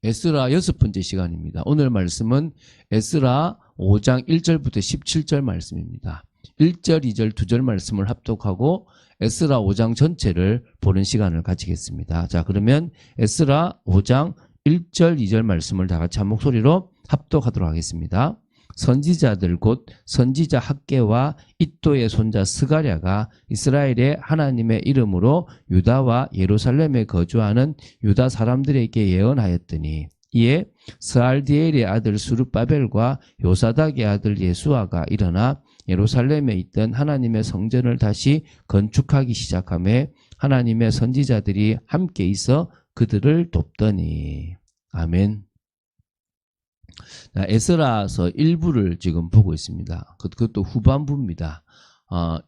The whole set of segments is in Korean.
에스라 6번째 시간입니다. 오늘 말씀은 에스라 5장 1절부터 17절 말씀입니다. 1절, 2절, 2절 말씀을 합독하고 에스라 5장 전체를 보는 시간을 가지겠습니다. 자, 그러면 에스라 5장 1절, 2절 말씀을 다 같이 한 목소리로 합독하도록 하겠습니다. 선지자들 곧 선지자 학개와 이또의 손자 스가랴가 이스라엘의 하나님의 이름으로 유다와 예루살렘에 거주하는 유다 사람들에게 예언하였더니 이에 스알디엘의 아들 수룹바벨과 요사닥의 아들 예수아가 일어나 예루살렘에 있던 하나님의 성전을 다시 건축하기 시작하며 하나님의 선지자들이 함께 있어 그들을 돕더니. 아멘. 에스라서 1부를 지금 보고 있습니다. 그것도 후반부입니다.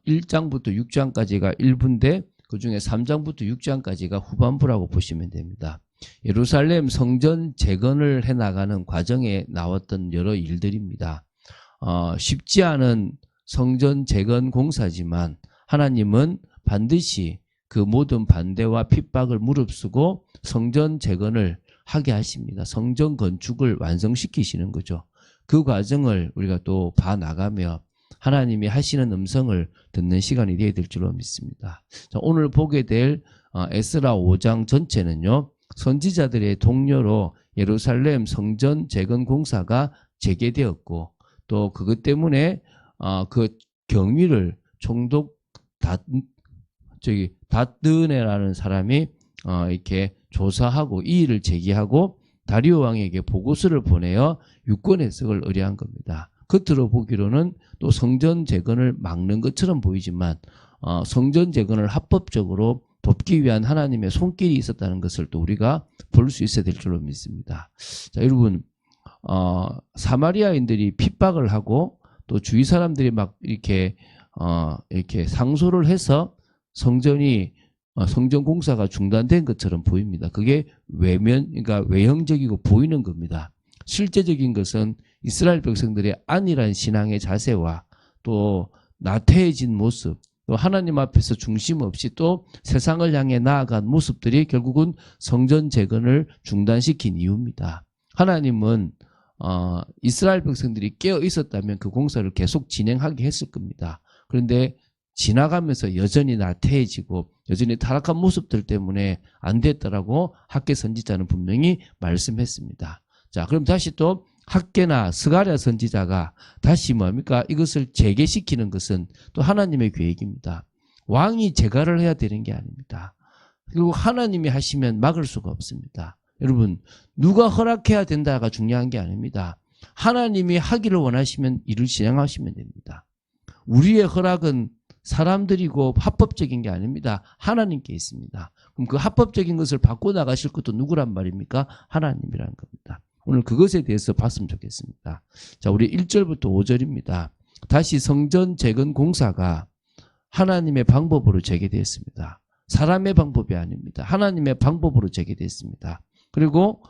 1장부터 6장까지가 1부인데 그중에 3장부터 6장까지가 후반부라고 보시면 됩니다. 예루살렘 성전 재건을 해나가는 과정에 나왔던 여러 일들입니다. 쉽지 않은 성전 재건 공사지만 하나님은 반드시 그 모든 반대와 핍박을 무릅쓰고 성전 재건을 하게 하십니다. 성전 건축을 완성시키시는 거죠. 그 과정을 우리가 또 봐나가며 하나님이 하시는 음성을 듣는 시간이 되어야 될 줄로 믿습니다. 자, 오늘 보게 될 에스라 5장 전체는요, 선지자들의 동료로 예루살렘 성전 재건 공사가 재개되었고 또 그것 때문에 그 경위를 총독 다드네라는 사람이 이렇게 조사하고 이 일을 제기하고 다리오 왕에게 보고서를 보내어 유권 해석을 의뢰한 겁니다. 겉으로 보기로는 또 성전 재건을 막는 것처럼 보이지만 성전 재건을 합법적으로 돕기 위한 하나님의 손길이 있었다는 것을 또 우리가 볼 수 있어야 될 줄로 믿습니다. 자, 여러분, 사마리아인들이 핍박을 하고 또 주위 사람들이 막 이렇게 상소를 해서 성전 공사가 중단된 것처럼 보입니다. 그게 그러니까 외형적이고 보이는 겁니다. 실제적인 것은 이스라엘 백성들의 안일한 신앙의 자세와 또 나태해진 모습, 또 하나님 앞에서 중심 없이 또 세상을 향해 나아간 모습들이 결국은 성전 재건을 중단시킨 이유입니다. 하나님은 이스라엘 백성들이 깨어 있었다면 그 공사를 계속 진행하게 했을 겁니다. 그런데 지나가면서 여전히 나태해지고 여전히 타락한 모습들 때문에 안 됐다라고 학개 선지자는 분명히 말씀했습니다. 자, 그럼 다시 또 학개나 스가랴 선지자가 다시 뭡니까? 이것을 재개시키는 것은 또 하나님의 계획입니다. 왕이 재가를 해야 되는 게 아닙니다. 그리고 하나님이 하시면 막을 수가 없습니다. 여러분, 누가 허락해야 된다가 중요한 게 아닙니다. 하나님이 하기를 원하시면 일을 진행하시면 됩니다. 우리의 허락은 사람들이고 합법적인 게 아닙니다. 하나님께 있습니다. 그럼 그 합법적인 것을 바꿔 나가실 것도 누구란 말입니까? 하나님이라는 겁니다. 오늘 그것에 대해서 봤으면 좋겠습니다. 자, 우리 1절부터 5절입니다. 다시 성전 재건 공사가 하나님의 방법으로 재개되었습니다. 사람의 방법이 아닙니다. 하나님의 방법으로 재개되었습니다. 그리고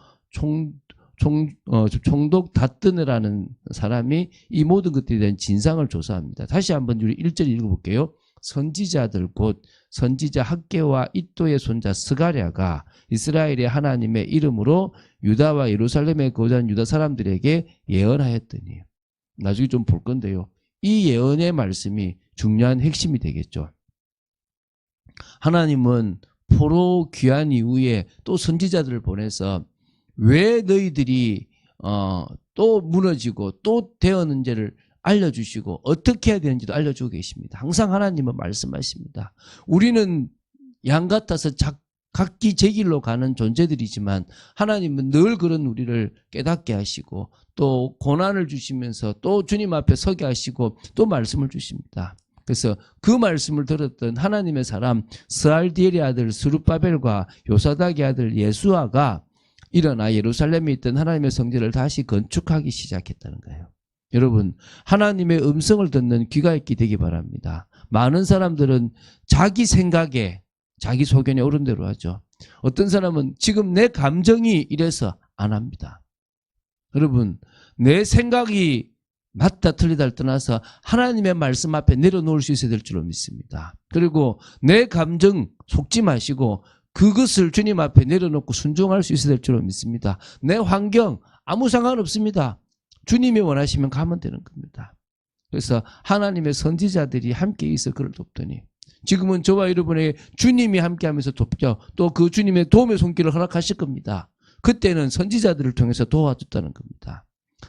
총독 다뜨네라는 사람이 이 모든 것들에 대한 진상을 조사합니다. 다시 한번 우리 1절 읽어볼게요. 선지자들 곧 선지자 학개와 이또의 손자 스가랴가 이스라엘의 하나님의 이름으로 유다와 예루살렘에 거주한 유다 사람들에게 예언하였더니. 나중에 좀 볼 건데요. 이 예언의 말씀이 중요한 핵심이 되겠죠. 하나님은 포로 귀환 이후에 또 선지자들을 보내서 왜 너희들이 또 무너지고 또 되었는지를 알려주시고 어떻게 해야 되는지도 알려주고 계십니다. 항상 하나님은 말씀하십니다. 우리는 양 같아서 각기 제 길로 가는 존재들이지만 하나님은 늘 그런 우리를 깨닫게 하시고 또 고난을 주시면서 또 주님 앞에 서게 하시고 또 말씀을 주십니다. 그래서 그 말씀을 들었던 하나님의 사람 스알디엘의 아들 스룹바벨과 요사닥의 아들 예수아가 일어나 예루살렘에 있던 하나님의 성전을 다시 건축하기 시작했다는 거예요. 여러분, 하나님의 음성을 듣는 귀가 있게 되기 바랍니다. 많은 사람들은 자기 생각에 자기 소견에 옳은 대로 하죠. 어떤 사람은 지금 내 감정이 이래서 안 합니다. 여러분, 내 생각이 맞다 틀리다를 떠나서 하나님의 말씀 앞에 내려놓을 수 있어야 될 줄로 믿습니다. 그리고 내 감정 속지 마시고 그것을 주님 앞에 내려놓고 순종할 수 있어야 될 줄로 믿습니다. 내 환경 아무 상관없습니다. 주님이 원하시면 가면 되는 겁니다. 그래서 하나님의 선지자들이 함께 있어 그를 돕더니 지금은 저와 여러분의 주님이 함께하면서 돕죠. 또 그 주님의 도움의 손길을 허락하실 겁니다. 그때는 선지자들을 통해서 도와줬다는 겁니다.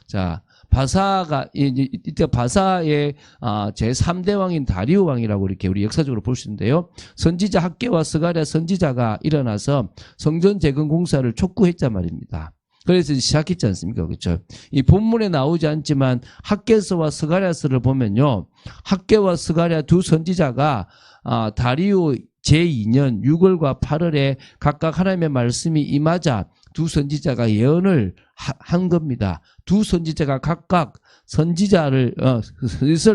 자, 바사가 이때 바사의 제3대 왕인 다리오 왕이라고 이렇게 우리 역사적으로 볼 수 있는데요. 선지자 학개와 스가랴 선지자가 일어나서 성전 재건 공사를 촉구했단 말입니다. 그래서 시작했지 않습니까? 그렇죠? 이 본문에 나오지 않지만 학개서와 스가랴서를 보면요. 학개와 스가랴 두 선지자가 다리오 제2년 6월과 8월에 각각 하나님의 말씀이 임하자 두 선지자가 예언을 한 겁니다. 두 선지자가 각각 선지자를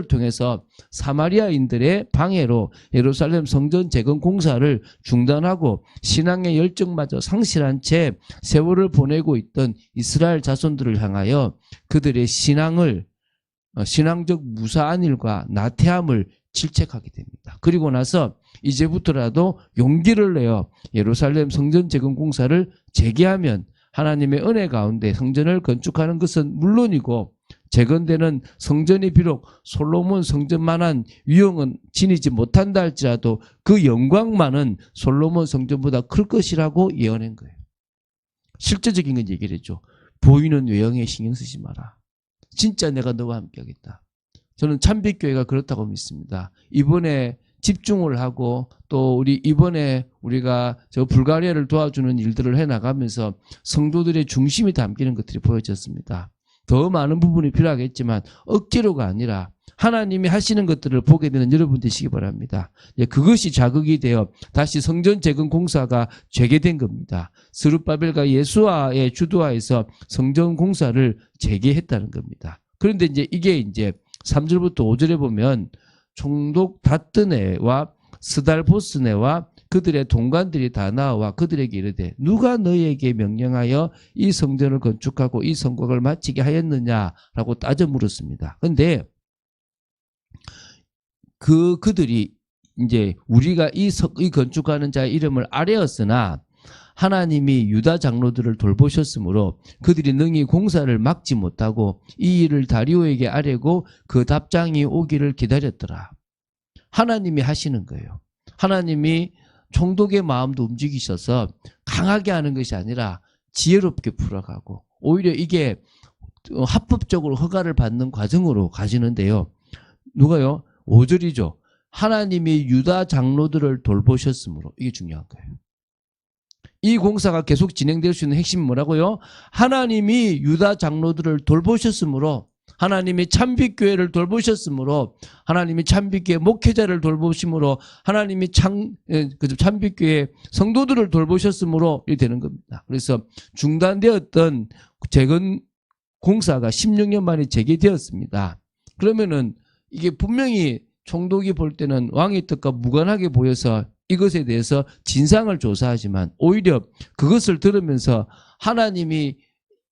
통해서 사마리아인들의 방해로 예루살렘 성전 재건 공사를 중단하고 신앙의 열정마저 상실한 채 세월을 보내고 있던 이스라엘 자손들을 향하여 그들의 신앙적 무사한 일과 나태함을 질책하게 됩니다. 그리고 나서 이제부터라도 용기를 내어 예루살렘 성전 재건 공사를 재개하면 하나님의 은혜 가운데 성전을 건축하는 것은 물론이고 재건되는 성전이 비록 솔로몬 성전만한 위용은 지니지 못한다 할지라도 그 영광만은 솔로몬 성전보다 클 것이라고 예언한 거예요. 실제적인 건 얘기를 했죠. 보이는 외형에 신경 쓰지 마라. 진짜 내가 너와 함께 하겠다. 저는 참빛교회가 그렇다고 믿습니다. 이번에 집중을 하고 또 이번에 우리가 저 불가리아를 도와주는 일들을 해나가면서 성도들의 중심이 담기는 것들이 보여졌습니다. 더 많은 부분이 필요하겠지만 억지로가 아니라 하나님이 하시는 것들을 보게 되는 여러분 되시기 바랍니다. 그것이 자극이 되어 다시 성전 재건 공사가 재개된 겁니다. 스룹바벨과 예수아의 주도하에서 성전 공사를 재개했다는 겁니다. 그런데 이게 3절부터 5절에 보면 총독 다뜨네와 스달보스네와 그들의 동관들이 다 나와 그들에게 이르되 누가 너희에게 명령하여 이 성전을 건축하고 이 성곽을 마치게 하였느냐라고 따져 물었습니다. 그런데 그들이 우리가 이 건축하는 자의 이름을 아뢰었으나 하나님이 유다 장로들을 돌보셨으므로 그들이 능히 공사를 막지 못하고 이 일을 다리오에게 아뢰고 그 답장이 오기를 기다렸더라. 하나님이 하시는 거예요. 하나님이 총독의 마음도 움직이셔서 강하게 하는 것이 아니라 지혜롭게 풀어가고 오히려 이게 합법적으로 허가를 받는 과정으로 가시는데요. 누가요? 5절이죠. 하나님이 유다 장로들을 돌보셨으므로. 이게 중요한 거예요. 이 공사가 계속 진행될 수 있는 핵심이 뭐라고요? 하나님이 유다 장로들을 돌보셨으므로, 하나님이 참빛교회를 돌보셨으므로, 하나님이 참빛교회 목회자를 돌보심으로, 하나님이 참빛교회 성도들을 돌보셨으므로 이렇게 되는 겁니다. 그래서 중단되었던 재건 공사가 16년 만에 재개되었습니다. 그러면은 이게 분명히 총독이 볼 때는 왕의 뜻과 무관하게 보여서 이것에 대해서 진상을 조사하지만 오히려 그것을 들으면서 하나님이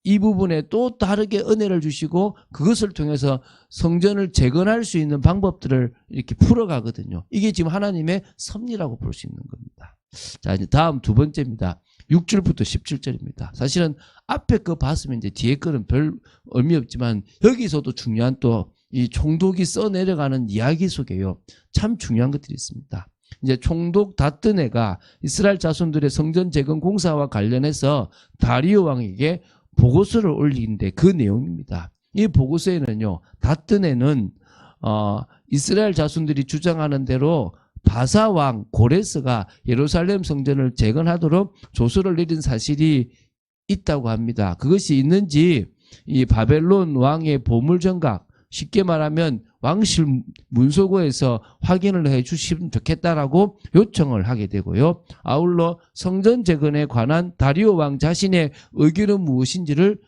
이 부분에 또 다르게 은혜를 주시고 그것을 통해서 성전을 재건할 수 있는 방법들을 이렇게 풀어가거든요. 이게 지금 하나님의 섭리라고 볼 수 있는 겁니다. 자, 이제 다음 두 번째입니다. 6절부터 17절입니다. 사실은 앞에 거 봤으면 이제 뒤에 거는 별 의미 없지만 여기서도 중요한 또 이 총독이 써내려가는 이야기 속에요. 참 중요한 것들이 있습니다. 이제 총독 다뜨네가 이스라엘 자손들의 성전 재건 공사와 관련해서 다리오 왕에게 보고서를 올리는데 그 내용입니다. 이 보고서에는요, 다뜨네는 이스라엘 자손들이 주장하는 대로 바사 왕 고레스가 예루살렘 성전을 재건하도록 조서를 내린 사실이 있다고 합니다. 그것이 있는지 이 바벨론 왕의 보물정각, 쉽게 말하면 왕실 문서고에서 확인을 해 주시면 좋겠다라고 요청을 하게 되고요. 아울러 성전 재건에 관한 다리오 왕 자신의 의견은 무엇인지를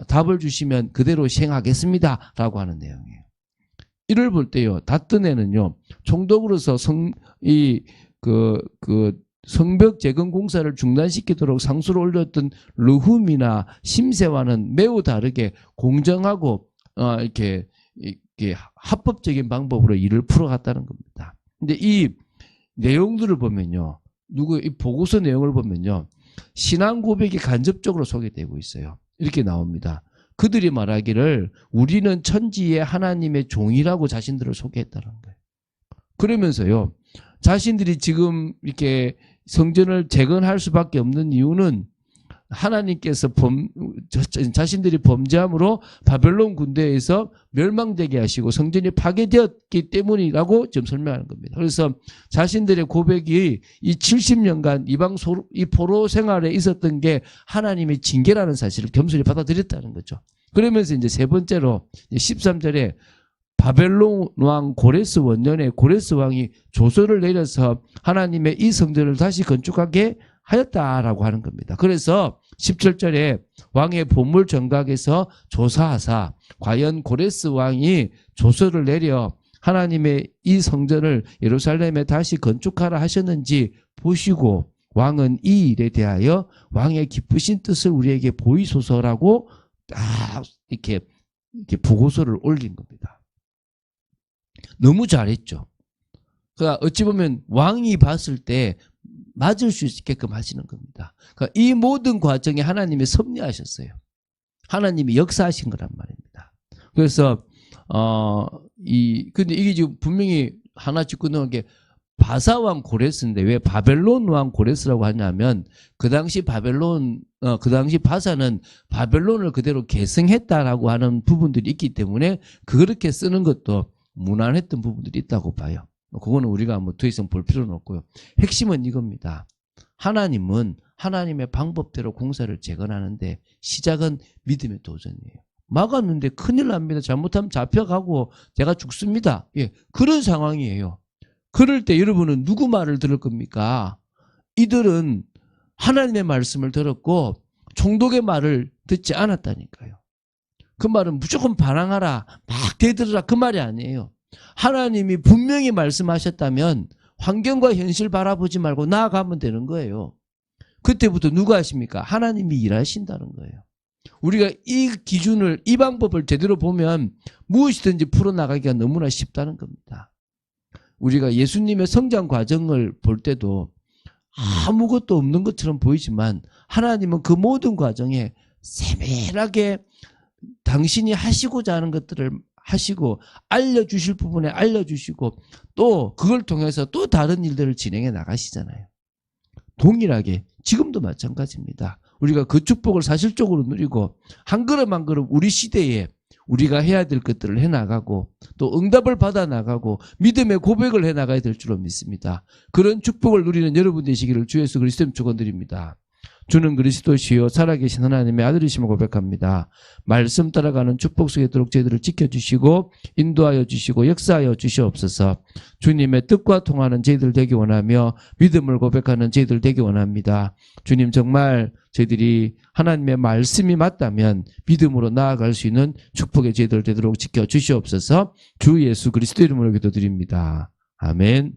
답을 주시면 그대로 시행하겠습니다 라고 하는 내용이에요. 이를 볼 때요, 다뜨네는요, 총독으로서 성벽 재건 공사를 중단시키도록 상소를 올렸던 르훔이나 심세와는 매우 다르게 공정하고 이렇게 합법적인 방법으로 일을 풀어갔다는 겁니다. 근데 이 내용들을 보면요, 이 보고서 내용을 보면요. 신앙 고백이 간접적으로 소개되고 있어요. 이렇게 나옵니다. 그들이 말하기를 우리는 천지의 하나님의 종이라고 자신들을 소개했다는 거예요. 그러면서요. 자신들이 지금 이렇게 성전을 재건할 수밖에 없는 이유는 하나님께서 자신들이 범죄함으로 바벨론 군대에서 멸망되게 하시고 성전이 파괴되었기 때문이라고 지금 설명하는 겁니다. 그래서 자신들의 고백이 이 70년간 이 포로 생활에 있었던 게 하나님의 징계라는 사실을 겸손히 받아들였다는 거죠. 그러면서 이제 세 번째로 13절에 바벨론 왕 고레스 원년에 고레스 왕이 조서를 내려서 하나님의 이 성전을 다시 건축하게 하였다라고 하는 겁니다. 그래서 17절에 왕의 보물 정각에서 조사하사 과연 고레스 왕이 조서를 내려 하나님의 이 성전을 예루살렘에 다시 건축하라 하셨는지 보시고 왕은 이 일에 대하여 왕의 기쁘신 뜻을 우리에게 보이소서라고 딱 이렇게 보고서를 올린 겁니다. 너무 잘했죠. 그러니까 어찌 보면 왕이 봤을 때 맞을 수 있게끔 하시는 겁니다. 그러니까 이 모든 과정에 하나님이 섭리하셨어요. 하나님이 역사하신 거란 말입니다. 그래서 근데 이게 지금 분명히 하나 짚고 넘어간 게 바사 왕 고레스인데 왜 바벨론 왕 고레스라고 하냐면 그 당시 바사는 바벨론을 그대로 계승했다라고 하는 부분들이 있기 때문에 그렇게 쓰는 것도 무난했던 부분들이 있다고 봐요. 그거는 우리가 더 이상 볼 필요는 없고요. 핵심은 이겁니다. 하나님은 하나님의 방법대로 공사를 재건하는데 시작은 믿음의 도전이에요. 막았는데 큰일 납니다. 잘못하면 잡혀가고 제가 죽습니다. 예, 그런 상황이에요. 그럴 때 여러분은 누구 말을 들을 겁니까? 이들은 하나님의 말씀을 들었고 총독의 말을 듣지 않았다니까요. 그 말은 무조건 반항하라, 막 대들으라 그 말이 아니에요. 하나님이 분명히 말씀하셨다면 환경과 현실 바라보지 말고 나아가면 되는 거예요. 그때부터 누가 하십니까? 하나님이 일하신다는 거예요. 우리가 이 기준을, 이 방법을 제대로 보면 무엇이든지 풀어나가기가 너무나 쉽다는 겁니다. 우리가 예수님의 성장 과정을 볼 때도 아무것도 없는 것처럼 보이지만 하나님은 그 모든 과정에 세밀하게 당신이 하시고자 하는 것들을 하시고 알려주실 부분에 알려주시고 또 그걸 통해서 또 다른 일들을 진행해 나가시잖아요. 동일하게 지금도 마찬가지입니다. 우리가 그 축복을 사실적으로 누리고 한 걸음 한 걸음 우리 시대에 우리가 해야 될 것들을 해나가고 또 응답을 받아나가고 믿음의 고백을 해나가야 될 줄로 믿습니다. 그런 축복을 누리는 여러분 되시기를 주 예수 그리스도님 축원드립니다. 주는 그리스도시요 살아계신 하나님의 아들이심을 고백합니다. 말씀 따라가는 축복 속에 있도록 저희들을 지켜주시고 인도하여 주시고 역사하여 주시옵소서. 주님의 뜻과 통하는 저희들 되기 원하며 믿음을 고백하는 저희들 되기 원합니다. 주님 정말 저희들이 하나님의 말씀이 맞다면 믿음으로 나아갈 수 있는 축복의 저희들 되도록 지켜주시옵소서. 주 예수 그리스도 이름으로 기도드립니다. 아멘.